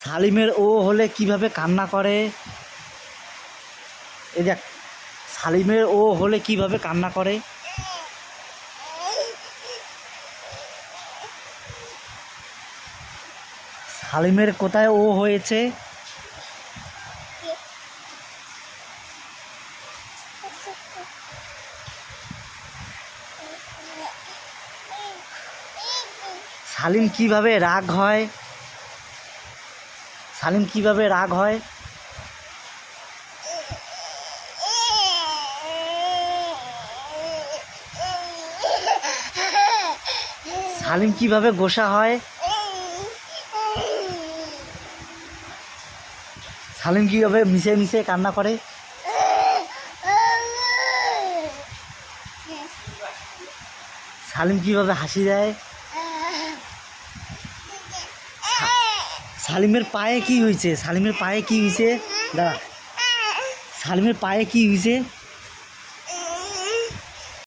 সালিমের ও হলে কিভাবে কান্না করে? এই দেখ, সালিমের ও হলে কিভাবে কান্না করে? সালিমের কোথায় ও হয়েছে? সালিম কিভাবে রাগ হয়? সালিম কিভাবে রাগ হয়? সালিম কিভাবে গোসা হয়? সালিম কিভাবে মিশে মিশে কান্না করে? সালিম কিভাবে হাসি দেয়? সালিমের পায়ে কি হয়েছে? সালিমের পায়ে কি হয়েছে? দাঁড়া, সালিমের পায়ে কি হয়েছে?